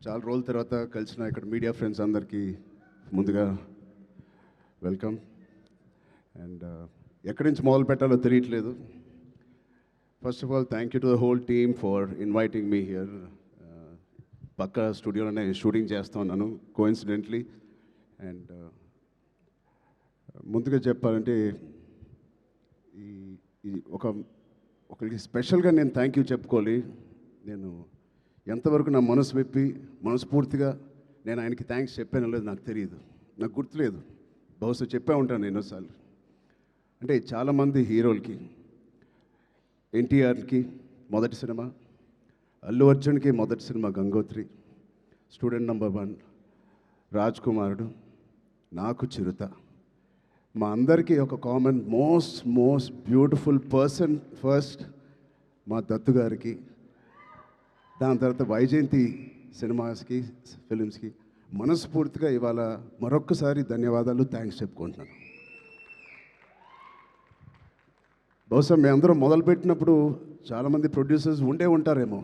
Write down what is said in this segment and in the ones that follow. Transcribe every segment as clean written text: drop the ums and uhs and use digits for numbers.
చాలా రోజుల తర్వాత కలిసిన ఇక్కడ మీడియా ఫ్రెండ్స్ అందరికీ ముందుగా వెల్కమ్. అండ్ ఎక్కడి నుంచి మొదలు పెట్టాలో తెలియట్లేదు. First of all thank you to the whole team for inviting me here. పక్క స్టూడియోలోనే షూటింగ్ చేస్తూ ఉన్నాను కోఇన్సిడెంట్లీ. అండ్ ముందుగా చెప్పాలంటే ఈ ఒకరికి స్పెషల్గా నేను థ్యాంక్ యూ చెప్పుకోవాలి. నేను ఎంతవరకు నా మనసు విప్పి మనస్ఫూర్తిగా నేను ఆయనకి థ్యాంక్స్ చెప్పానో లేదు నాకు తెలియదు, నాకు గుర్తులేదు. బహుశా చెప్పే ఉంటాను ఎన్నోసార్లు. అంటే చాలామంది హీరోలకి, ఎన్టీఆర్కి మొదటి సినిమా, అల్లు అర్జున్కి మొదటి cinema Gangotri, student number 1, Raj కుమారుడు, నాకు చిరుత. మా అందరికీ ఒక common most beautiful person first మా దత్తు గారికి, దాని తర్వాత వైజయంతి సినిమాస్కి ఫిలిమ్స్కి మనస్ఫూర్తిగా ఇవాళ మరొక్కసారి ధన్యవాదాలు, థ్యాంక్స్ చెప్పుకుంటున్నాను. బహుశా మేమందరం మొదలుపెట్టినప్పుడు చాలామంది ప్రొడ్యూసర్స్ ఉండే ఉంటారేమో,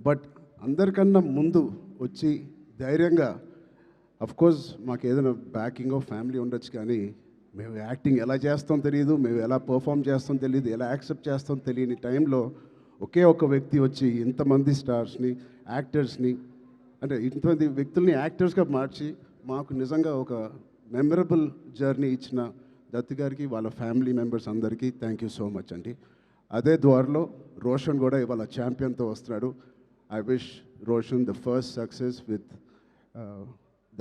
బట్ అందరికన్నా ముందు వచ్చి ధైర్యంగా, అఫ్కోర్స్ మాకు ఏదైనా బ్యాకింగ్ ఆఫ్ ఫ్యామిలీ ఉండొచ్చు, కానీ మేము యాక్టింగ్ ఎలా చేస్తాం తెలియదు, మేము ఎలా పర్ఫామ్ చేస్తాం తెలియదు, ఎలా యాక్సెప్ట్ చేస్తాం తెలియని టైంలో ఒకే ఒక వ్యక్తి వచ్చి ఇంతమంది స్టార్స్ని, యాక్టర్స్ని, అంటే ఇంతమంది వ్యక్తుల్ని యాక్టర్స్గా మార్చి మాకు నిజంగా ఒక మెమరబుల్ జర్నీ ఇచ్చిన దత్తు గారికి, వాళ్ళ ఫ్యామిలీ మెంబర్స్ అందరికీ థ్యాంక్ యూ సో మచ్ అండి. అదే ద్వారలో రోషన్ కూడా ఇవాళ ఛాంపియన్తో వస్తున్నాడు. I wish Roshan the first success with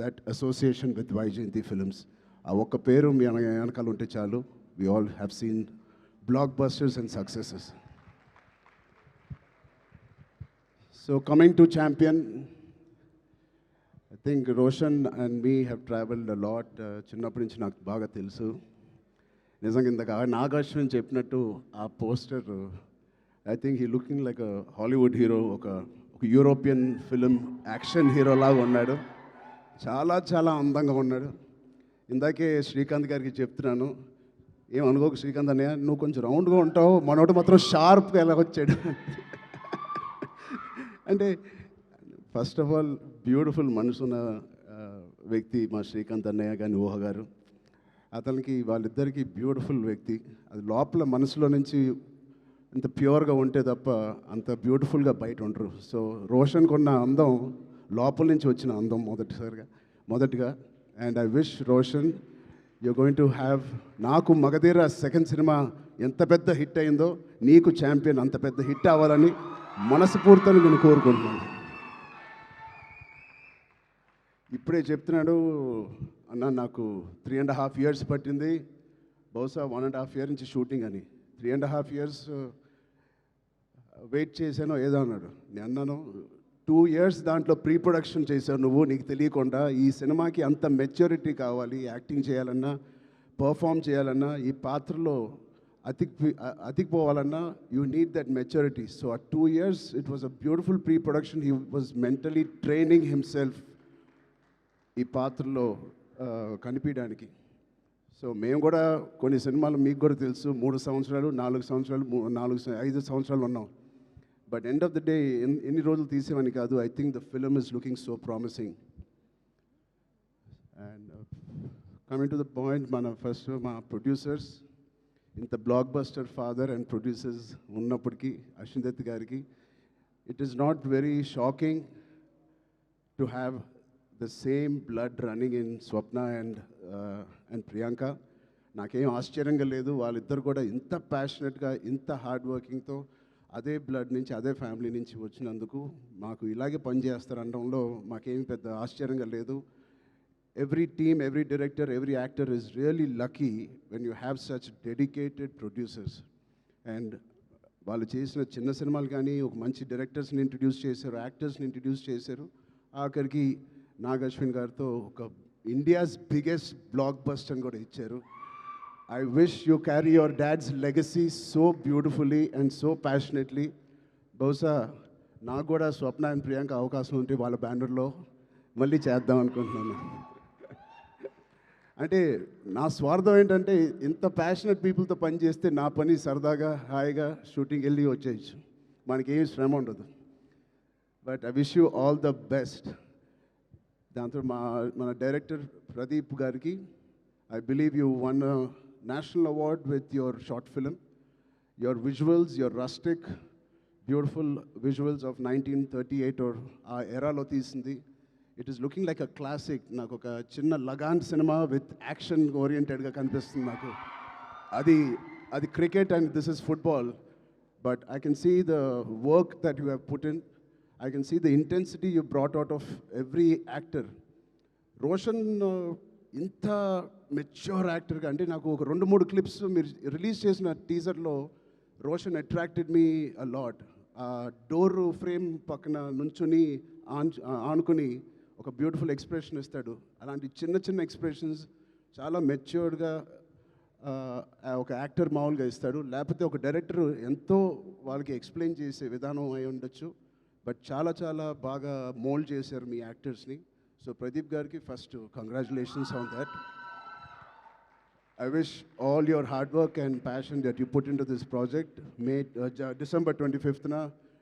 that association with Vyjayanthi films. ఆ ఒక్క పేరు మీ వెనకాల ఉంటే చాలు. We all have seen blockbusters and successes. So coming to Champion, I think Roshan and me have traveled a lot. చిన్నప్పటి నుంచి నాకు బాగా తెలుసు. నిజంగా ఇందాక నాగాశ్విన్ చెప్పినట్టు ఆ poster, I think he looking like a Hollywood hero, ఒక యూరోపియన్ ఫిలిం యాక్షన్ హీరో లాగా ఉన్నాడు. చాలా అందంగా ఉన్నాడు. ఇందాకే శ్రీకాంత్ గారికి చెప్తున్నాను, ఏమనుకోకు శ్రీకాంత్ అన్నయ్య, నువ్వు కొంచెం రౌండ్గా ఉంటావు, మనోడు మాత్రం షార్ప్గా ఎలా వచ్చాడు. అంటే ఫస్ట్ ఆఫ్ ఆల్ బ్యూటిఫుల్ మనసున్న వ్యక్తి మా శ్రీకాంత్ అన్నయ్య కానీ ఊహ గారు. అతనికి వాళ్ళిద్దరికీ బ్యూటిఫుల్ వ్యక్తి. అది లోపల మనసులో నుంచి ఇంత ప్యూర్గా ఉంటే తప్ప అంత బ్యూటిఫుల్గా బయట ఉండరు. సో రోషన్కి ఉన్న అందం లోపల నుంచి వచ్చిన అందం మొదటిగా. And I wish Roshan you going to have, నాకు మగధీర సెకండ్ సినిమా ఎంత పెద్ద హిట్ అయిందో నీకు ఛాంపియన్ అంత పెద్ద హిట్ అవ్వాలని మనస్ఫూర్తిగా నేను కోరుకుంటున్నాను. ఇప్పుడే చెప్తున్నాడు అన్న, నాకు 3.5 years పట్టింది, బహుశా 1.5 year నుంచి షూటింగ్ అని. 3.5 years వెయిట్ చేశానో ఏదో అన్నాడు. నేను అన్నాను 2 years దాంట్లో ప్రీ ప్రొడక్షన్ చేశావు నువ్వు, నీకు తెలియకుండా. ఈ సినిమాకి అంత మెచ్యూరిటీ కావాలి, యాక్టింగ్ చేయాలన్నా, పర్ఫామ్ చేయాలన్నా, ఈ పాత్రలో అతికిపోవాలన్నా you need that maturity. So ఆ 2 years it was a beautiful pre production. He was mentally training himself ఈ పాత్రలో కనిపించడానికి. సో మేము కూడా కొన్ని సినిమాలు మీకు కూడా తెలుసు, 3 సంవత్సరాలు 4 సంవత్సరాలు 5 సంవత్సరాలు ఉన్నాం. But end of the day ఎన్ని రోజులు తీసేవని కాదు. I think the film is looking so promising. And coming to the point, మా ప్రొడ్యూసర్స్, ఇంత block buster father and producers ఉన్నప్పటికీ అశ్విన్ దత్ గారికి it is not very shocking to have the same blood running in Swapna and Priyanka. నాకేం ఆశ్చర్యంగా లేదు. వాళ్ళిద్దరు కూడా ఇంత ప్యాషనెట్గా, ఇంత హార్డ్ వర్కింగ్తో అదే బ్లడ్ నుంచి, అదే ఫ్యామిలీ నుంచి వచ్చినందుకు మాకు ఇలాగే పనిచేస్తారనడంలో మాకేమీ పెద్ద ఆశ్చర్యంగా లేదు. Every team, every director, every actor is really lucky when you have such dedicated producers. And వాళ్ళు చేసిన చిన్న సినిమాలు కానీ ఒక మంచి డైరెక్టర్స్ని ఇంట్రడ్యూస్ చేశారు, యాక్టర్స్ని ఇంట్రడ్యూస్ చేశారు. ఆఖరికి నాగాశ్విన్ గారితో ఒక ఇండియాస్ బిగ్గెస్ట్ బ్లాక్ బస్టర్ కూడా ఇచ్చారు. I wish you carry your dad's legacy so beautifully and so passionately. బహుశా నాకు కూడా స్వప్న అండ్ ప్రియాంక అవకాశం ఉంటే వాళ్ళ బ్యానర్లో మళ్ళీ చేద్దాం అనుకుంటున్నాను. అంటే నా స్వార్థం ఏంటంటే ఇంత ప్యాషనెట్ పీపుల్తో పనిచేస్తే నా పని సరదాగా హాయిగా షూటింగ్ వెళ్ళి వచ్చేయచ్చు, మనకేం శ్రమ ఉండదు. But I wish you all the best. దాంతో మన డైరెక్టర్ ప్రదీప్ గారికి, I believe you won national award with your short film. Your visuals, your rustic beautiful visuals of 1938 or ఆ ఎరాలో తీసింది. It is looking like a classic. నాకు ఒక చిన్న Lagaan cinema with action ఓరియంటెడ్గా కనిపిస్తుంది నాకు. అది cricket and this is football. But I can see the work that you have put in. I can see the intensity you brought out of every actor. Roshan ఇంత mature యాక్టర్గా, అంటే నాకు ఒక 2-3 clips మీరు రిలీజ్ చేసిన టీజర్లో Roshan attracted me a lot. ఆ door frame పక్కన నుంచుని ఆనుకుని ఒక బ్యూటిఫుల్ ఎక్స్ప్రెషన్ ఇస్తాడు. అలాంటి చిన్న చిన్న ఎక్స్ప్రెషన్స్ చాలా మెచ్యూర్డ్గా ఒక యాక్టర్ మామూలుగా ఇస్తాడు. లేకపోతే ఒక డైరెక్టర్ ఎంతో వాళ్ళకి ఎక్స్ప్లెయిన్ చేసే విధానం అయి ఉండొచ్చు. బట్ చాలా చాలా బాగా మోల్డ్ చేశారు మీ యాక్టర్స్ని. సో ప్రదీప్ గారికి first congratulations on that. I wish all your hard work and passion that you put into this project, December 25th,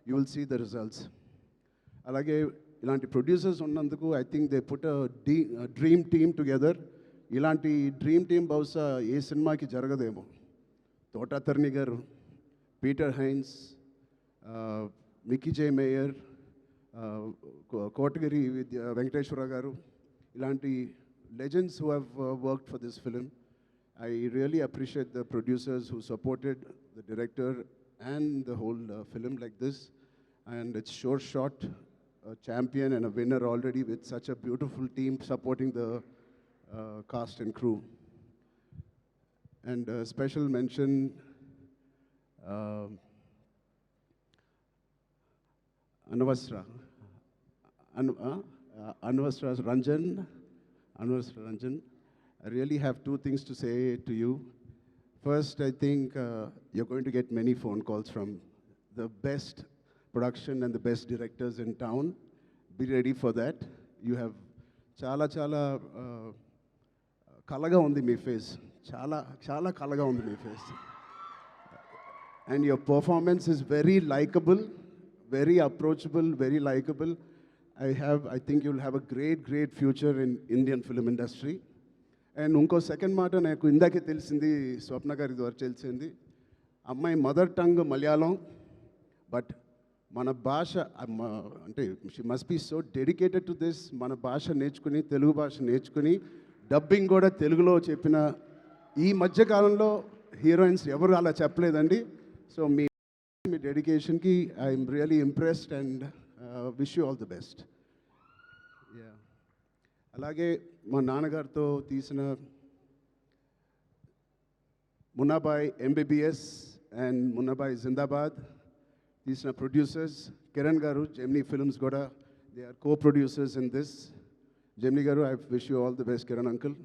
you will see the results. అలాగే ఇలాంటి ప్రొడ్యూసర్స్ ఉన్నందుకు I think they put dream team together. ఇలాంటి dream team బహుశా ఏ సినిమాకి జరగదేమో. తోటాతర్ని గారు, Peter Heinz, Mickey జే mayor, Kotagiri Venkateswara గారు, ఇలాంటి legends who have worked for this film. I really appreciate the producers who supported the director and the whole film like this. And it's Sure Shot, a champion and a winner already with such a beautiful team supporting the cast and crew. And special mention, Anvasra Ranjan. I really have 2 things to say to you. First, I think you're going to get many phone calls from the best production and the best directors in town. Be ready for that. You have chala kalaga undi mee face. Chala kalaga undi mee face. And your performance is very likable, very approachable, very likable. I think you'll have a great future in Indian film industry. And ఇంకో second మాట నాకు ఇందాకే తెలిసింది, స్వప్న గారి ద్వారా తెలిసింది. అమ్మాయి mother tongue Malayalam, but మన భాష అంటే she must be so dedicated to this. మన భాష నేర్చుకుని, తెలుగు భాష నేర్చుకుని డబ్బింగ్ కూడా తెలుగులో చెప్పిన ఈ మధ్యకాలంలో హీరోయిన్స్ ఎవరు అలా చెప్పలేదండి. సో మీ డెడికేషన్కి I'm really impressed and wish you all the best. అలాగే మా నాన్నగారితో తీసిన మున్నాబాయ్ MBBS అండ్ మున్నాబాయ్ జిందాబాద్ తీసిన producers Kiran garu, Gemini films కూడా they are co producers in this. Gemini garu, I wish you all the best Kiran uncle.